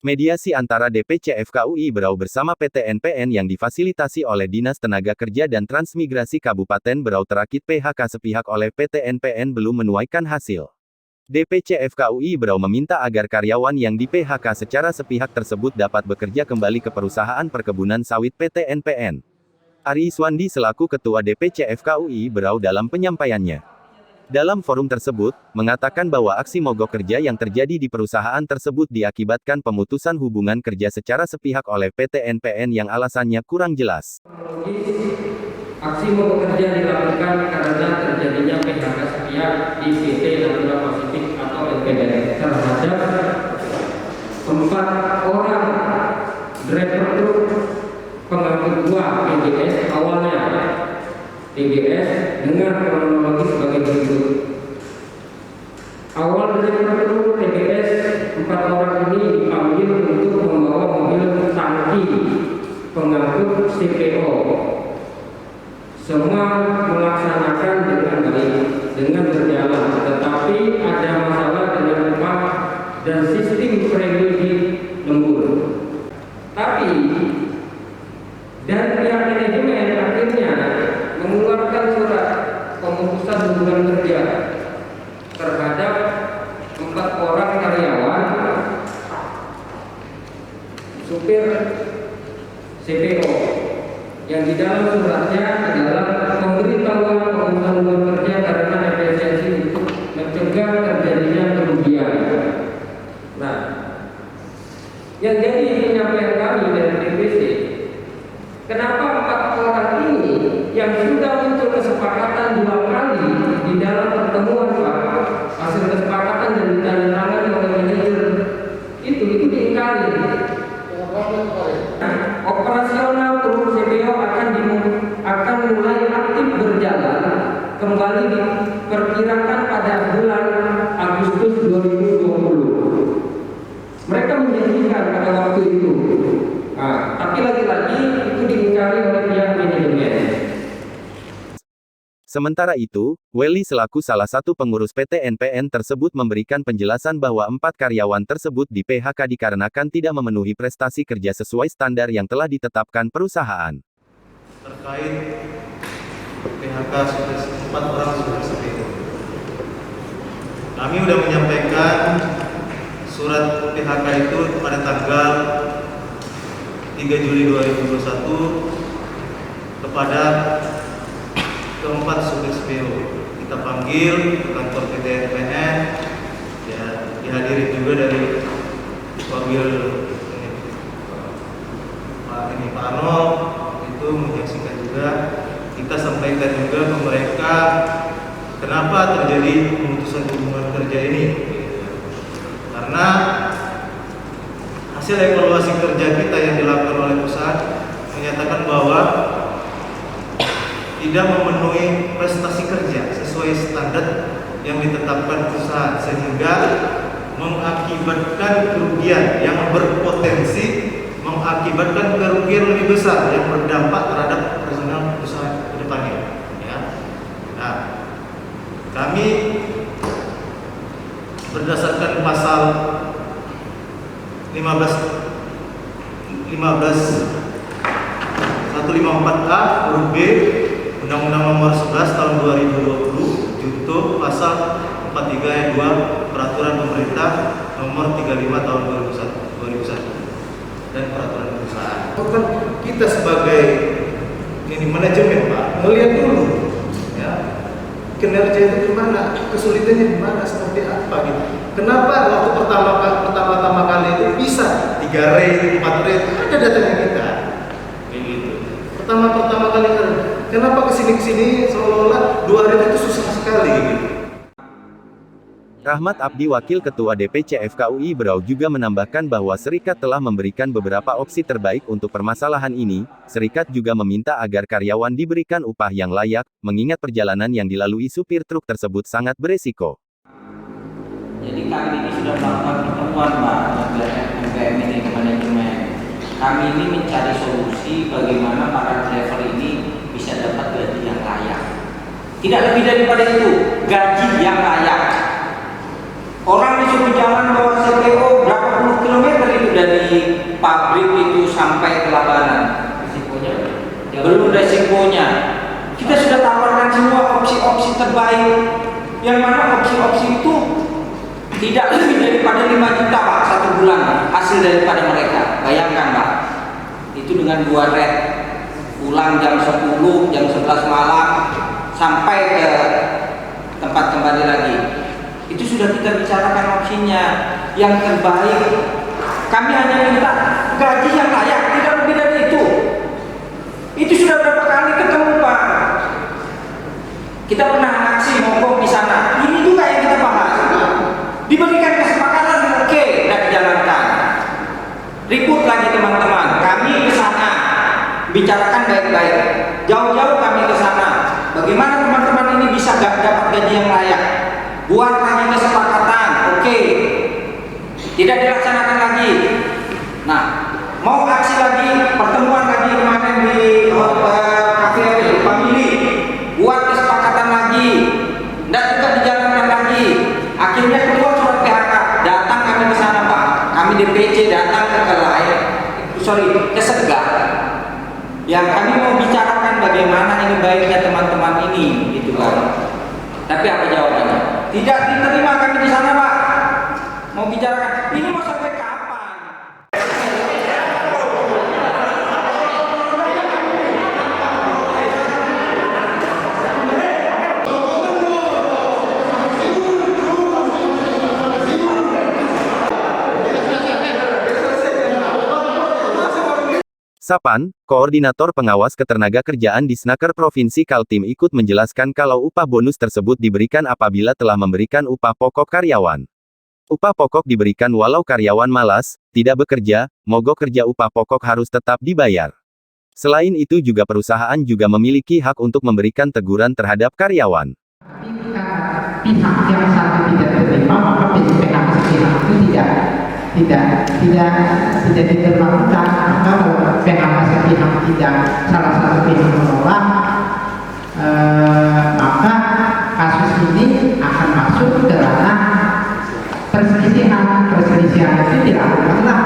Mediasi antara DPC FKUI Berau bersama PT NPN yang difasilitasi oleh Dinas Tenaga Kerja dan Transmigrasi Kabupaten Berau terakit PHK sepihak oleh PT NPN belum menuaikan hasil. DPC FKUI Berau meminta agar karyawan yang di PHK secara sepihak tersebut dapat bekerja kembali ke perusahaan perkebunan sawit PT NPN. Ari Iswandi selaku Ketua DPC FKUI Berau dalam penyampaiannya dalam forum tersebut, mengatakan bahwa aksi mogok kerja yang terjadi di perusahaan tersebut diakibatkan pemutusan hubungan kerja secara sepihak oleh PT NPN yang alasannya kurang jelas. Aksi mogok kerja dilakukan karena terjadinya PHK sepihak di PT Natura Pasifik atau NPN terhadap 4 orang driver truk pengangkut buah TBS awalnya. TBS dengan kronologi sebagai berikut. Awal driver truk TBS 4 orang ini dipanggil untuk membawa mobil tangki pengangkut CPO. Semua melaksanakan dengan baik, dengan berjalan, tetapi ada masalah dengan upah dan sistem premi di lembur. Tapi dan pihak manajemen akhirnya mengeluarkan surat pemutusan hubungan kerja terhadap 4 orang karyawan supir CPO yang di dalam suratnya adalah pemberitahuan pemutusan hubungan kerja karena efisiensi untuk mencegah terjadinya kerugian. Nah, yang jadi penyampaian kami dari DPC, kenapa 4 orang ini yang sudah muncul kesepakatan 2 kali di dalam pertemuan Pak, hasil kesepakatan dan ditandatangani oleh manajer itu diingkari. Operasional truk CPO akan mulai aktif berjalan kembali diperkirakan pada bulan Agustus 2020. Mereka menjanjikan pada waktu itu. Nah, tapi lagi-lagi itu diingkari oleh pihak manajemen. Sementara itu, Welly selaku salah satu pengurus PT NPN tersebut memberikan penjelasan bahwa 4 karyawan tersebut di PHK dikarenakan tidak memenuhi prestasi kerja sesuai standar yang telah ditetapkan perusahaan. Terkait PHK 4 orang sudah CPO. Kami sudah menyampaikan surat PHK itu pada tanggal 3 Juli 2021 kepada keempat supir CPO. Kita panggil ke kantor PT NPN, ya, dihadiri juga dari wakil Pak Arnold, itu menyaksikan juga. Kita sampaikan juga ke mereka kenapa terjadi pemutusan hubungan kerja ini. Karena hasil evaluasi kerja kita yang dilakukan oleh perusahaan menyatakan bahwa tidak memenuhi prestasi kerja sesuai standar yang ditetapkan perusahaan, sehingga mengakibatkan kerugian yang berpotensi mengakibatkan kerugian lebih besar yang berdampak terhadap personal perusahaan ke depannya. Ya. Nah, kami berdasarkan pasal 154A huruf B Undang-Undang Nomor 11 Tahun 2020 junto pasal 43 ayat 2 Peraturan Pemerintah Nomor 35 Tahun 2001 dan Peraturan Perusahaan. Kan kita sebagai manajemen Pak melihat dulu, ya, kinerja itu gimana, kesulitannya gimana, seperti apa gitu. Kenapa waktu pertama kali itu bisa 3 rate, 4 rate, ada datanya kita. Begitu. Pertama kali kan, kenapa kesini seolah-olah 2 rate itu susah sekali gitu. Rahmat Abdi Wakil Ketua DPC FKUI Berau juga menambahkan bahwa serikat telah memberikan beberapa opsi terbaik untuk permasalahan ini. Serikat juga meminta agar karyawan diberikan upah yang layak, mengingat perjalanan yang dilalui supir truk tersebut sangat beresiko. Jadi kami ini sudah melakukan pertemuan Pak dengan MPM ini ke manajemen. Kami ini mencari solusi bagaimana para driver ini bisa dapat gaji yang layak. Tidak lebih daripada itu, gaji yang layak. Orang disuruh jalan bawa CPO berapa puluh kilometer itu dari dari pabrik itu sampai ke labanan. Risikonya Belum resikonya. Kita sudah tawarkan semua opsi-opsi terbaik, yang mana opsi-opsi itu tidak lebih daripada 5 juta Pak satu bulan hasil daripada mereka. Bayangkan Pak, itu dengan 2 red, pulang jam 10, jam 11 malam sampai ke tempat kembali lagi. Itu sudah kita bicarakan opsinya yang terbaik. Kami hanya minta gaji yang layak, tidak lebih dari itu. Itu sudah berapa kali ketemu Pak. Kita pernah aksi mogok di sana. Ini juga yang kita bahas. Diberikan kesepakatan, oke, dan dijalankan. Ribut lagi teman-teman. Kami ke sana bicarakan baik-baik. Jauh-jauh kami ke sana. Bagaimana teman-teman ini bisa dapat gaji yang layak? Buat lagi kesepakatan, oke. Tidak dilaksanakan lagi. Nah, mau aksi lagi, pertemuan lagi kemarin di kafe family, buat kesepakatan lagi, tidak juga dijalankan lagi. Akhirnya keluar surat PHK, datang kami ke sana Pak, kami DPC datang ke Segah. Yang kami mau bicarakan bagaimana ini baiknya teman-teman ini, gitu kan. Tapi apa jawabannya? Tidak diterima kami di sana Pak. Mau bicarakan, ini mau sampai kapan? Sapan, Koordinator Pengawas Ketenagakerjaan di Snaker Provinsi Kaltim ikut menjelaskan kalau upah bonus tersebut diberikan apabila telah memberikan upah pokok karyawan. Upah pokok diberikan walau karyawan malas, tidak bekerja, mogok kerja, upah pokok harus tetap dibayar. Selain itu juga perusahaan juga memiliki hak untuk memberikan teguran terhadap karyawan. Pihak yang satu tidak terima, maka PHK sepihak itu tidak diterima. Maka kalau PHK sepihak tidak, salah satu pihak menolak, maka kasus ini akan masuk ke ranah perselisihan. Perselisihan itu dilakukanlah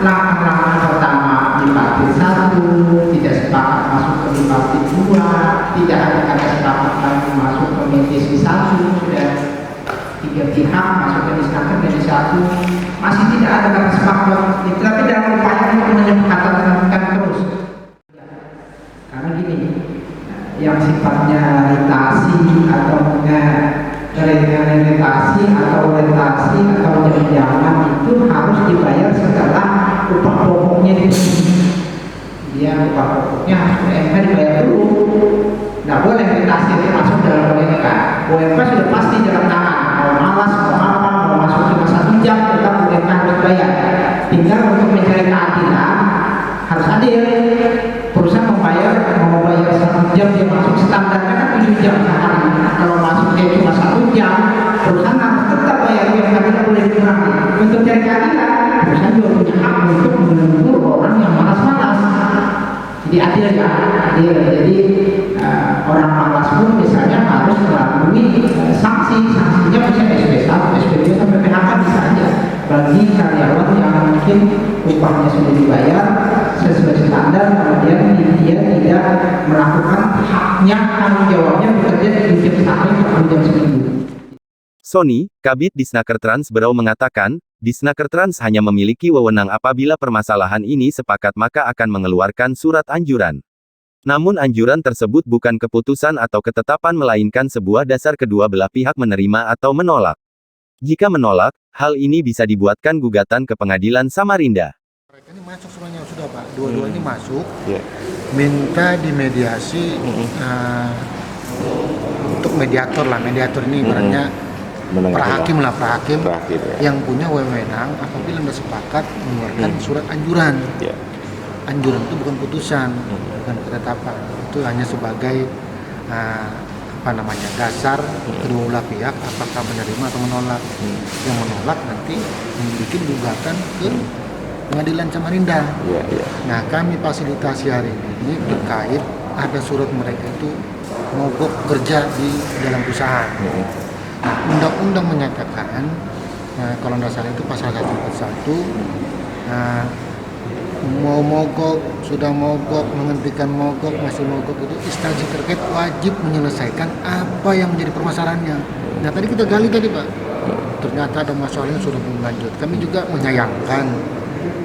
langkah-langkah pertama di partai 1, tidak sepakat masuk ke di partai 2, tidak ada kata sepakat lagi masuk ke mediasi 1, sudah 3 pihak masuk ke disnaker dari 1, masih tidak ada kata sepakat. Tapi dalam upaya untuk menyepakatkan terus. Karena gini, yang sifatnya ritasi atau realitasi atau orientasi atau jam-jaman itu harus dibayar setelah upah pokoknya dipenuhi. Dia upah pokoknya harus UMK dibayar dulu. Nggak boleh realitasi itu masuk dalam UMK. UMK sudah pasti jalan tangan. Mau malas, mau apa, mau masuk cuma 1 jam, tetap UMK harus bayar. Tinggal untuk mencari keadilan harus adil. Perusahaan mau bayar 1 jam, dia masuk standarnya kan 7 jam sehari. Kalau masuk dia cuma 1 jam, perusahaan harus tetap bayar UMK, tidak boleh dikurangi. Untuk cari keadilan, perusahaan juga punya hak untuk menegur orang yang malas-malas. Jadi adil ya, adil. Jadi orang malas pun misalnya harus melalui sanksinya bisa SP1, SP2 sampai PHK bisa aja. Bagi karyawan yang mungkin upahnya sudah dibayar sesuai standar, kemudian dia tidak melakukan haknya, tanggung jawabnya bekerja di jam sampai 40 jam seminggu. Sony, Kabid Disnaker Trans Berau mengatakan, Disnaker Trans hanya memiliki wewenang apabila permasalahan ini sepakat maka akan mengeluarkan surat anjuran. Namun anjuran tersebut bukan keputusan atau ketetapan melainkan sebuah dasar kedua belah pihak menerima atau menolak. Jika menolak, hal ini bisa dibuatkan gugatan ke Pengadilan Samarinda. Mereka ini masuk semuanya sudah Pak, dua-duanya masuk, minta dimediasi untuk mediator lah, mediator ini ibaratnya prahakim lah, prahakim yang punya wewenang apabila sudah sepakat mengeluarkan surat anjuran. Anjuran itu bukan putusan, bukan ketetapan, itu hanya sebagai dasar kedua belah pihak apakah menerima atau menolak. Yang menolak nanti membuat gugatan ke Pengadilan Samarinda. Nah, kami fasilitasi hari ini terkait ada surat mereka itu mogok kerja di dalam perusahaan. Nah, undang-undang menyatakan kalau tidak salah itu pasal 141 mau mogok, sudah mogok, menghentikan mogok, masih mogok, itu instansi terkait wajib menyelesaikan apa yang menjadi permasalahannya. Nah tadi kita gali tadi Pak, ternyata ada masalah yang sudah berlanjut. Kami juga menyayangkan,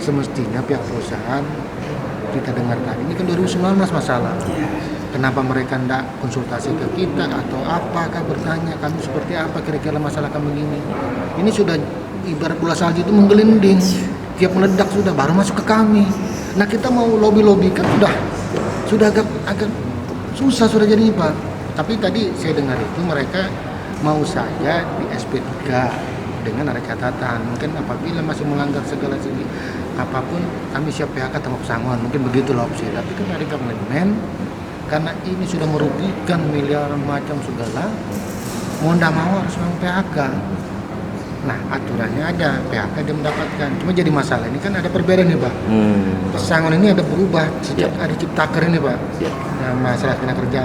semestinya pihak perusahaan, kita dengar tadi ini kan 2019 masalah. Kenapa mereka tidak konsultasi ke kita atau apakah bertanya kami seperti apa kira-kira masalah kami ini. Ini sudah ibarat bola salju itu menggelinding, tiap meledak sudah baru masuk ke kami. Nah kita mau lobby kan sudah agak susah sudah jadi Pak. Tapi tadi saya dengar itu mereka mau saja di SP3 dengan ada catatan, mungkin apabila masih melanggar segala segi apapun kami siap PHK tanpa pesangon, mungkin begitulah opsi. Tapi kan ada komitmen karena ini sudah merugikan miliaran macam segala, mau ndak mau harus memang PHK. Nah aturannya ada, PHK dia mendapatkan. Cuma jadi masalah ini kan ada perbedaan nih Pak. Pesangon ini ada berubah sejak ada Ciptaker ini Pak. Nah, masalah tenaga kerja.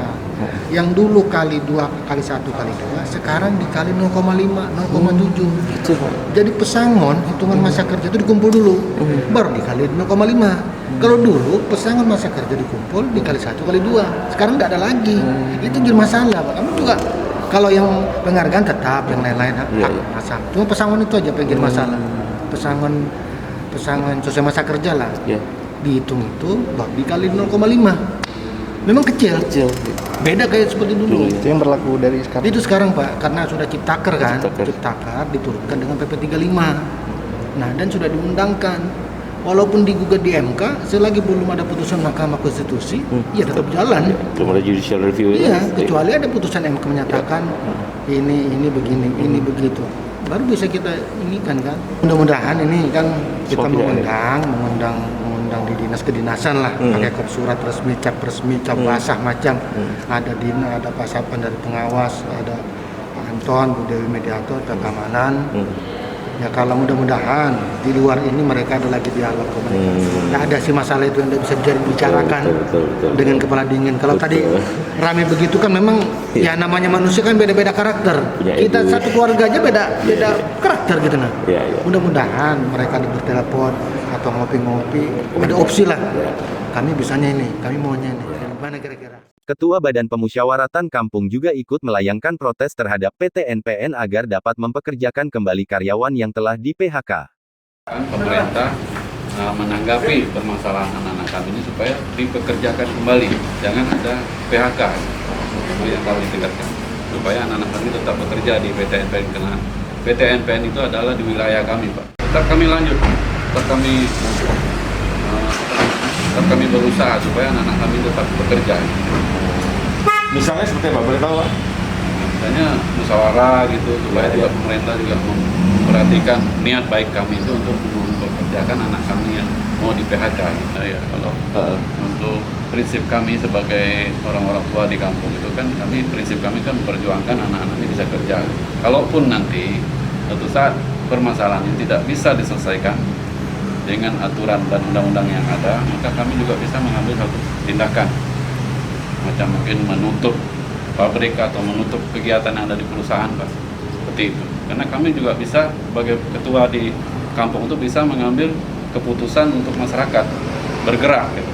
Yang dulu kali 2, kali 1, kali 2, sekarang dikali 0,5, 0,7. Jadi pesangon hitungan masa kerja itu dikumpul dulu, baru dikali 0,5. Kalau dulu pesangon masa kerja dikumpul dikali 1, kali 2. Sekarang nggak ada lagi. Itu jadi masalah Pak. Kamu juga kalau yang penghargaan tetap, yang lain-lain masalah. Cuma pesangon itu aja yang jadi masalah. Pesangon sosial masa kerja lah. Dihitung itu dikali 0,5. Memang kecil. Beda kayak seperti dulu. Itu yang berlaku dari sekarang. Itu sekarang Pak, karena sudah Ciptaker kan. Ciptaker diturunkan dengan PP 35. Nah, dan sudah diundangkan. Walaupun digugat di MK, selagi belum ada putusan Mahkamah Konstitusi, ya tetap jalan. Belum ada judicial review. Iya, kecuali ada putusan MK menyatakan ini begini, ini begitu. Baru bisa kita ini kan. Mudah-mudahan ini kan kita mengundang di dinas kedinasan lah, pakai surat resmi, cap basah macam. Ada ada Pak Sapan dari pengawas, ada Pak Anton, Bu Dewi Mediator, keamanan. Ya kalau mudah-mudahan di luar ini mereka ada lagi dialog komunikasi. Nggak ada sih masalah itu yang bisa dibicarakan dengan kepala dingin. Kalau tadi rame begitu kan memang ya namanya manusia kan beda-beda karakter. Kita satu keluarga aja beda karakter gitu nah. Mudah-mudahan mereka ada bertelepon atau ngopi-ngopi, ada opsi lah. Kami bisanya ini, kami maunya ini. Gimana kira-kira? Ketua Badan Pemusyawaratan Kampung juga ikut melayangkan protes terhadap PT NPN agar dapat mempekerjakan kembali karyawan yang telah di-PHK. Pemerintah menanggapi permasalahan anak-anak kami ini supaya dipekerjakan kembali, jangan ada PHK. Itu yang kami tegaskan, supaya anak-anak kami tetap bekerja di PT NPN, karena PT NPN itu adalah di wilayah kami, Pak. Tetap kami lanjut, tetap kami berusaha supaya anak-anak kami tetap bekerja. Misalnya seperti apa? Boleh tahu Pak? Misalnya musyawarah gitu, supaya juga pemerintah juga memperhatikan niat baik kami itu untuk mempekerjakan anak kami yang mau di PHK. Ya, kalau untuk prinsip kami sebagai orang-orang tua di kampung itu kan prinsip kami kan memperjuangkan anak-anak ini bisa kerja. Kalaupun nanti suatu saat permasalahan ini tidak bisa diselesaikan dengan aturan dan undang-undang yang ada, maka kami juga bisa mengambil satu tindakan, macam mungkin menutup pabrik atau menutup kegiatan yang ada di perusahaan, Pak. Seperti itu. Karena kami juga bisa sebagai ketua di kampung itu bisa mengambil keputusan untuk masyarakat bergerak gitu.